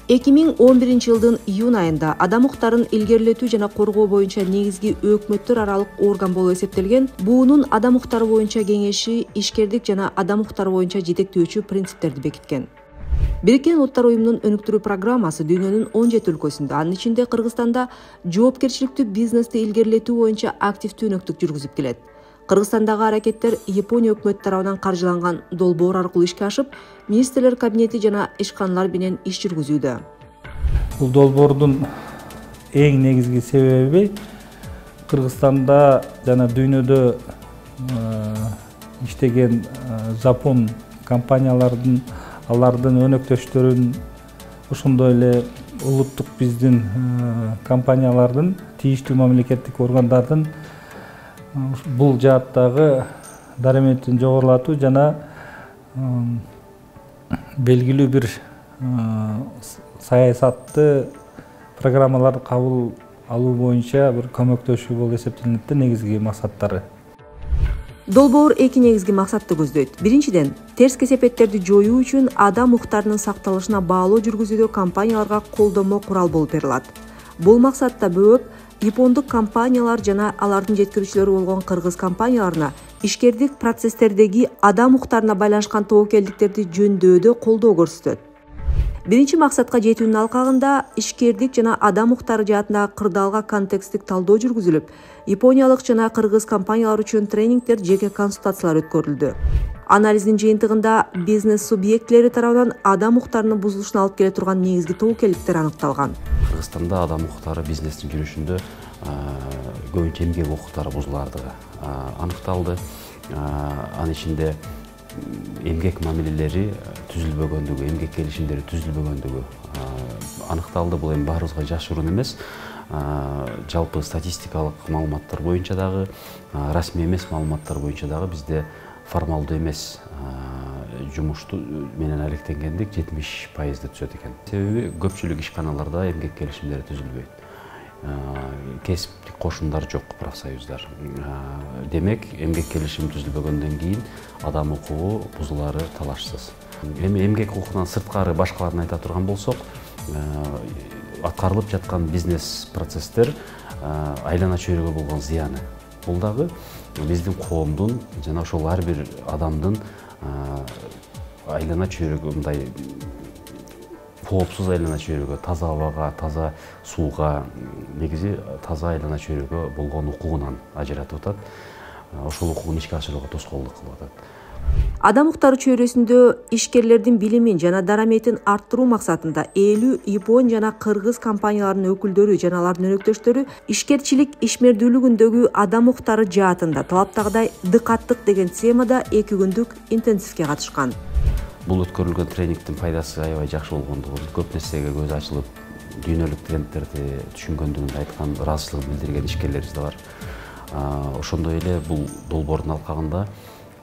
2011 июнь айында адам укуктарын илгерилетүү жана коргоо боюнча негизги өкмөттөр аралык орган болуп эсептелген буунун адам укуктары боюнча кеңеши ишкердик жана адам укуктары боюнча жетектөөчү принциптерди бекиткен. Бириккен Улуттар уюмунун өнүктүрүү программасы дүйнөнүн 17 өлкөсүндө, анын ичинде Кыргызстанда жоопкерчиликтүү бизнести илгерилетүү боюнча активдүү өнөктүк жүргүзүп келет. Кыргызстандагы аракеттер Япония өкмөтү тарабынан каржыланган долбоор аркылуу ишке ашып, министрлер кабинети жана ишканалар менен иш жүргүзүүдө. Бул долбоордун эң негизги себеби Кыргызстанда жана дүйнөдө иштеген жапон компаниялардын, алардын өнөктөштөрүн, ошондой эле улуттук биздин компаниялардын, тийиштүү мамлекеттик органдардын бул жааттагы дараметин жогорулатуу жана белгилүү бир саясатты программаларды кабыл алуу боюнча бир көмөктөшүү болуп эсептелет негизги максаттары. Долбоор эки негизги максатты көздөйт. Биринчиден, терс кесепеттерди жоюу үчүн адам укуктарынын сакталышына баалоо жүргүзүүдө компанияларга колдомо курал болуп берилат. Бул максатта бөөп япондук компаниялар жана алардын жеткирүүчүлөрү болгон кыргыз компанияларына ишкердик процесстердеги адам укуктарына байланышкан тобокелдиктерди жөндөодө колдоо көрсөтөт. Биринчи максатка жетүүнүн алкагында ишкердик жана адам укуктары жаатындагы кырдаалга контексттик талдоо жүргүзүлүп, япониялык жана кыргыз компаниялар үчүн тренингдер, жеке консультациялар өткөрүлдү. Анализдин жыйынтыгында бизнес субъектилери тарабынан адам укуктарынын бузулушуна алып келе турган негизги тобокелдиктер аныкталган. Кыргызстанда адам укуктары бизнестин жүрүшүндө көбүнчө эмгек укуктары бузулардыгы аныкталды. Анын ичинде эмгек мамилелери түзүлбөгөндүгү, эмгек келишимдери түзүлбөгөндүгү аныкталды. Бул эми баарыбызга жашыруун эмес. Жалпы статистикалык маалыматтар боюнча дагы, расмий эмес маалыматтар боюнча дагы бизде формалдуу эмес жумушту менен алектенгендик 70% түзөт экен. Себеби көпчүлүк ишканаларда эмгек келишимдери түзүлбөйт. Кесиптик кошундар жок, профсоюздар. Демек, эмгек келишими түзүлбөгөндөн кийин адам укугу бузулары талашсыз. Эми эмгек укугунан сырткары башкаларын айта турган болсок, аткарылып жаткан бизнес процесстер айлана чөйрөгө болгон зыяны. Бул дагы биздин коомдун жана ошол ар бир адамдын айлана чөйрөгө, мындай коопсуз айлана чөйрөгө, таза абага, таза сууга, негизи таза айлана чөйрөгө болгон укугунан ажыратып атат. Ошол укугун ишке ашырууга тоскоолдук кылып атат. Адам укуктары чөйрөсүндө ишкерлердин билимин жана дараметин арттыруу максатында 50 Япон жана кыргыз компанияларынын өкүлдөрү жана алардын өнөктөштөрү ишкерчилик ишмердүүлүгүндөгү адам укуктары жаатында талаптагыдай дыкаттык деген темада 2 күндүк интенсивке катышкан. Бул өткөрүлгөн тренингдин пайдасы аябай жакшы болгондугун, көп нерсеге көз ачылып, дүйнөлүк трендтерди түшүнгөндүгүн айткан, ыраазычылык билдирген ишкерлерибиз да бар. Ошондой эле бул долбоордун алкагында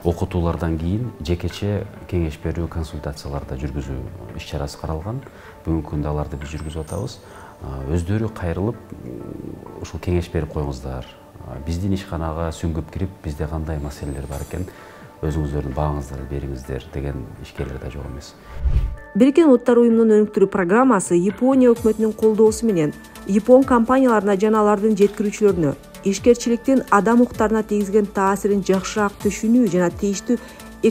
окутуулардан кийин жекече кеңеш берүү, консультацияларда жүргүзүү иш-чарасы каралган. Бүгүнкү күндө аларды биз жүргүзүп атабыз. Өздөрү кайрылып, ушул кеңеш берип коюңуздар. Биздин ишканага сүңгүп кирип, бизде кандай маселелер бар экен, өзүңүздөрдүн бааңыздарды бериңиздер деген ишкерлер да жок эмес. Бириккен Улуттар уюмунун өнүктүрүү программасы Япония өкмөтүнүн колдоосу менен Япон компанияларына жана алардын жеткирүүчүлөрүнө ишкерчиликтин адам укуктарына тийгизген таасирин жакшыраак түшүнүү жана тийиштүү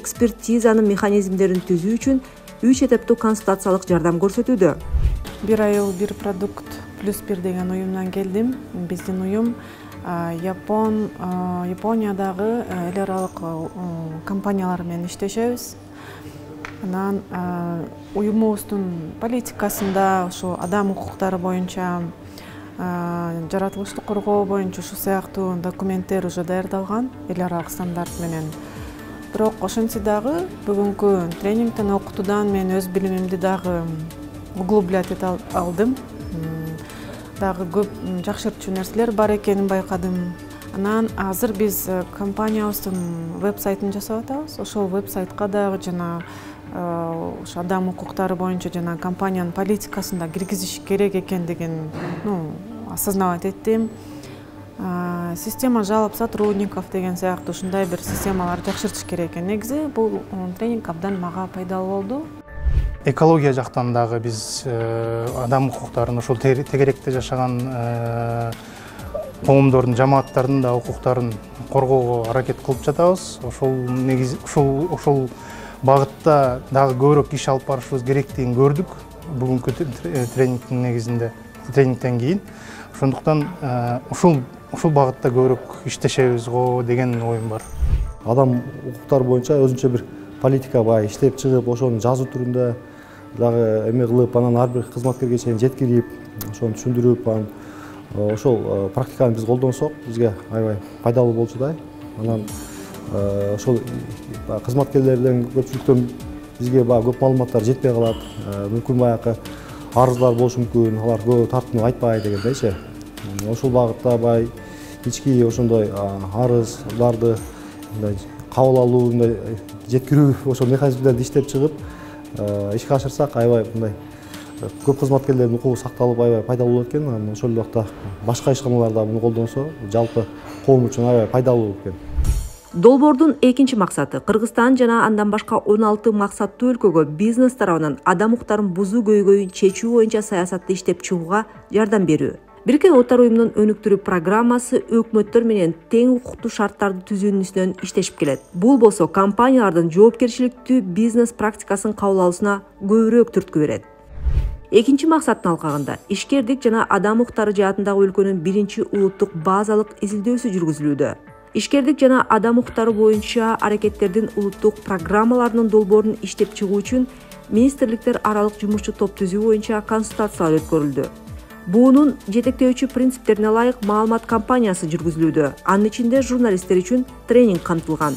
экспертизанын механизмдерин түзүү үчүн 3 этаптуу консультациялык жардам көрсөтүүдө. Бир айыл бир продукт +1 деген уюмдан келдим. Биздин уюм Япониядагы эл аралык компаниялар менен иштешебиз. Анан уюмубуздун политикасында ушу адам укуктары боюнча, жаратылышты коргоо боюнча ушу сыяктуу документтер уже даярдалган эл аралык стандарт менен. Бирок ошентсе дагы бүгүнкү тренингден, окутуудан мен өз билимимди дагы углублять ете алдым. Дагы көп жакшыртчу нерселер бар экенин байкадым. Анан азыр биз компаниябыздын веб-сайтын жасап атабыз. Ошол веб-сайтка дагы жана ушу адам укуктары боюнча жана компаниянын политикасында киргизиш керек экендигин осознавать эттим. Система жалоб сотрудников деген сыяктуу ушундай бир системаларды жакшыртыш керек экен. Негизи бул тренинг абдан мага пайдалуу болду. экология жактан дагы биз адам укуктарын, ошол тегеректе жашаган коомдордун, жамааттардын да укуктарын коргоого аракет кылып жатабыз. Ошол багытта дагы көбүрөөк иш алып барышыбыз керектигин көрдүк бүгүнкү тренингдин негизинде, тренингден кийин. Ошондуктан ушул багытта көбүрөөк иштешебиз го деген оюм бар. Адам укуктары боюнча өзүнчө бир политика бай иштеп чыгып, ошону жазуу түрүндө дагы эме кылып, анан ар бир кызматкерге чейин жеткирип, ошону түшүндүрүп, анан ошол практиканы биз колдонсок, бизге аябай пайдалуу болчудай. Анан ошол кызматкерлерден көпчүлүктөн бизге көп маалыматтар жетпей калат. Мүмкүн баягы арыздар болушу мүмкүн, алар көп тартынып айтпай дегендейчи. Ошол багытта бай ички ошондой арыздарды кабыл алуу, жеткирүү ошол механизмдерди иштеп чыгып ишке ашырсак, аябай мындай көп кызматкерлердин укугу сакталып аябай пайдалуу болот экен. Анан ошол убакта башка ишканалар да муну колдонсо, жалпы коом үчүн аябай пайдалуу болот экен. Долбоордун экинчи максаты Кыргызстан жана андан башка 16 максаттуу өлкөгө бизнес тарабынан адам укуктарын бузуу көйгөйүн чечүү боюнча саясатты иштеп чыгууга жардам берүү. Бириккен Улуттар уюмунун өнүктүрүү программасы өкмөттөр менен тең укуктуу шарттарды түзүүнүн үстүнөн иштешип келет. Бул болсо компаниялардын жоопкерчиликтүү бизнес практикасын кабыл алуусуна көбүрөөк түрткү берет. Экинчи максаттын алкагында ишкердик жана адам укуктары жаатындагы өлкөнүн биринчи улуттук базалык изилдөөсү жүргүзүлүүдө. Ишкердик жана адам укуктары боюнча аракеттердин улуттук программаларынын долбоорун иштеп чыгуу үчүн министрликтер аралык жумушчу топ түзүү боюнча консультациялар өткөрүлдү. Буунун жетектөөчү принциптерине ылайык маалымат кампаниясы жүргүзүлүүдө. Анын ичинде журналисттер үчүн тренинг камтылган.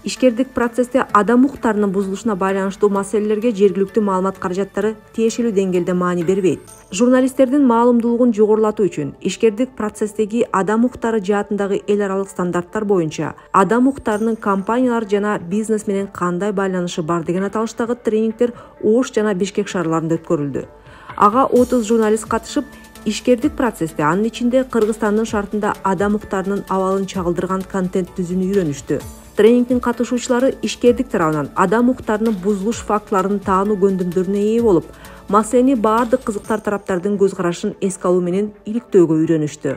Ишкердик процессте адам укуктарынын бузулушуна байланыштуу маселелерге жергиликтүү маалымат каражаттары тиешелүү деңгээлде маани бербейт. Журналисттердин маалымдуулугун жогорулатуу үчүн ишкердик процесстеги адам укуктары жаатындагы эл аралык стандарттар боюнча адам укуктарынын компаниялар жана бизнес менен кандай байланышы бар деген аталыштагы тренингдер Ош жана Бишкек шаарларында өткөрүлдү. Ага 30 журналист катышып, ишкердик процессте, анын ичинде Кыргызстандын шартында адам укуктарынын абалын чагылдырган контент түзүүнү үйрөнүштү. Тренингдин катышуучулары ишкердик тарабынан адам укуктарынын бузулуш фактыларын таануу көндүмдөрүнө ээ болуп, маселени баардык кызыктар тараптардын көз карашын эске алуу менен иликтөөгө үйрөнүштү.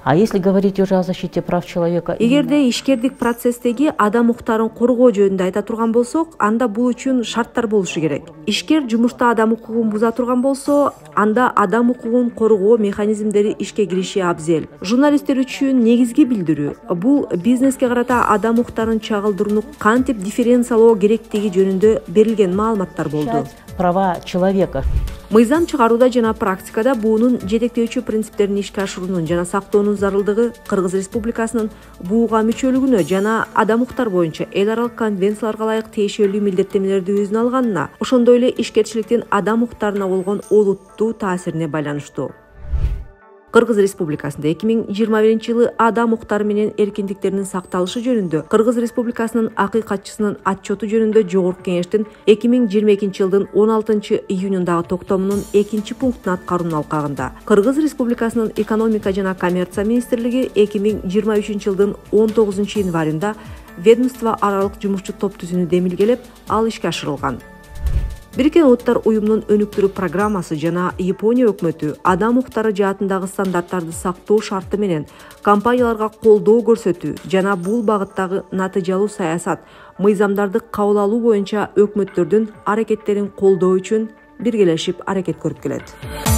А если говорить уже о защите прав человека? Эгерде ишкердик процесстеги адам укуктарын коргоо жөнүндө айта турган болсок, анда бул үчүн шарттар болушу керек. Ишкер жумушта адам укугун буза турган болсо, анда адам укугун коргоо механизмдери ишке кириши абзел. Журналисттер үчүн негизги билдирүү бул бизнеске карата адам укуктарын чагылдырууну кантип дифференциялоо керектиги жөнүндө берилген маалыматтар болду. Права человека. Мыйзам чыгарууда жана практикада буунун жетектөөчү принциптерин ишке ашыруунун жана сактоонун зарылдыгы Кыргыз Республикасынын буга мүчөлүгүнө жана адам укуктар боюнча эл аралык конвенцияларга ылайык тиешелүү милдеттенмелерди өзүнө алганына, ошондой эле ишкерчиликтин адам укуктарына болгон олуттуу таасирине байланыштуу. Кыргыз Республикасында 2021-жылы адам укуктары менен эркиндиктеринин сакталышы жөнүндө Кыргыз Республикасынын акыйкатчысынын отчету жөнүндө Жогорку Кеңештин 2022-жылдын 16-июнундагы токтомунун 2-пунктун аткаруунун алкагында Кыргыз Республикасынын экономика жана коммерция министрлиги 2023-жылдын 19-январында ведомство аралык жумушчу топ түзүүнү демилгелеп, ал ишке ашырылган. Бириккен Улуттар уюмунун өнүктүрүү программасы жана Япония өкмөтү адам укуктары жаатындагы стандарттарды сактоо шарты менен компанияларга колдоо көрсөтүү жана бул багыттагы натыйжалуу саясат, мыйзамдарды кабыл алуу боюнча өкмөттөрдүн аракеттерин колдоо үчүн биргелешип аракет көрүп келет.